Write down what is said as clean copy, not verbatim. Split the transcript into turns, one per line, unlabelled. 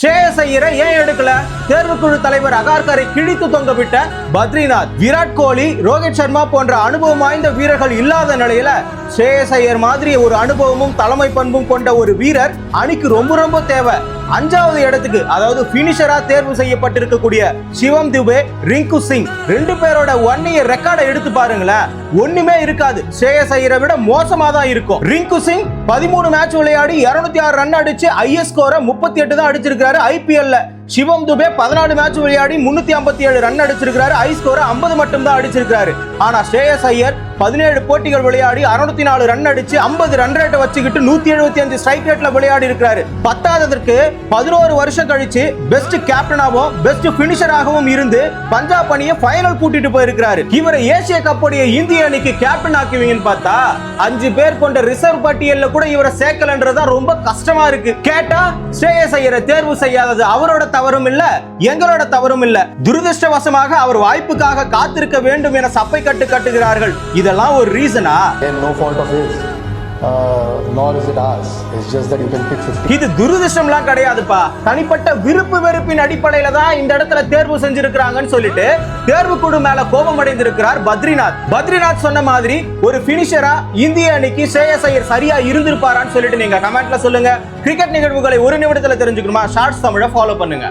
ஸ்ரேயஸ் ஐயரை ஏன் எடுக்கல? தேர்வுக்குழு தலைவர் அகார்கரை கிழித்து தொங்கவிட்ட பத்ரிநாத், விராட் கோலி, ரோஹித் சர்மா போன்ற அனுபவம் வாய்ந்த வீரர்கள் இல்லாத நிலையில ஸ்ரேயஸ் ஐயர் மாதிரி ஒரு அனுபவமும் தலைமை பண்பும் கொண்ட ஒரு வீரர் அணிக்கு ரொம்ப ரொம்ப தேவை. 5வது இடத்துக்கு அதாவது பினிஷரா தேர்வு செய்யப்பட்டிருக்கக்கூடிய சிவம் துபே, ரிங்கு சிங் ரெண்டு பேரோட 1 இயர் ரெக்கார்டை எடுத்து பாருங்களேன், ஒண்ணுமே இருக்காது. ஸ்ரேயஸ் ஐயரை விட மோசமா தான் இருக்கும். ரிங்கு சிங் 13 மேட்ச் விளையாடி 206 ரன் அடிச்சு ஐஎஸ் ஸ்கோரை 38 தான் அடிச்சிருக்காரு ஐபிஎல்ல. சிவம் துபே 14 மேட்ச் விளையாடி 357 ரன் அடிச்சிருக்காரு, ஐ ஸ்கோரை 50 மட்டும் தான் அடிச்சிருக்காரு. ஆனா ஸ்ரேயஸ் ஐயர் 17 போட்டிகள் விளையாடி 604 ரன் அடிச்சு 50 ரன் ரேட்டை வச்சுக்கிட்டு 175 ஸ்ட்ரைக் ரேட்ல விளையாடி இருக்காரு. 10க்கு 11 வருஷம் கழிச்சு பெஸ்ட் கேப்டனாகவும் பெஸ்ட் பினிஷராகவும் இருந்து பஞ்சாப் அணியை ஃபைனல் கூட்டிட்டு போயிருக்காரு. இவரை ஏசிய கப்புடைய இந்திய அணிக்கு கேப்டன் ஆக்குவீங்கன்னு பார்த்தா 5 பேர் கொண்ட ரிசர்வ் பட்டியல்ல கூட இவரை சேர்க்கலன்றதா ரொம்ப கஷ்டமா இருக்கு. கேட்டா ஸ்ரேயஸ் ஐயரை தேர்வு செய்யாதது அவரோட தவறும் இல்ல, எங்களோட தவறும் இல்ல. துரதிருஷ்டவசமாக அவர் வாய்ப்புக்காக காத்திருக்க வேண்டும் என சப்பை கட்டுகிறார்கள். இதெல்லாம் ஒரு ரீசனா?
No fault of his, nor is it ours. It's just that you can pick 50.
இது துரதிருஷ்டம்லாம் கிடையாதுப்பா. தனிப்பட்ட விருப்பு வெறுப்பின் அடிப்படையில தான் இந்த இடத்துல தேர்வு செஞ்சிருக்காங்கன்னு சொல்லிட்டு தேர்வுக்குழு மேல கோபம் அடைந்திருக்கிறார் பத்ரிநாத். பத்ரிநாத் சொன்ன மாதிரி ஒரு பினிஷரா இந்திய அணிக்கு ஸ்ரேயஸ் ஐயர் சரியா இருந்திருப்பாரான்னு சொல்லிட்டு நீங்க கமெண்ட்ல சொல்லுங்க. கிரிக்கெட் நிகழ்வுகளை ஒரு நிமிடத்துல தெரிஞ்சுக்கணுமா? ஷார்ட்ஸ் தமிழை ஃபாலோ பண்ணுங்க.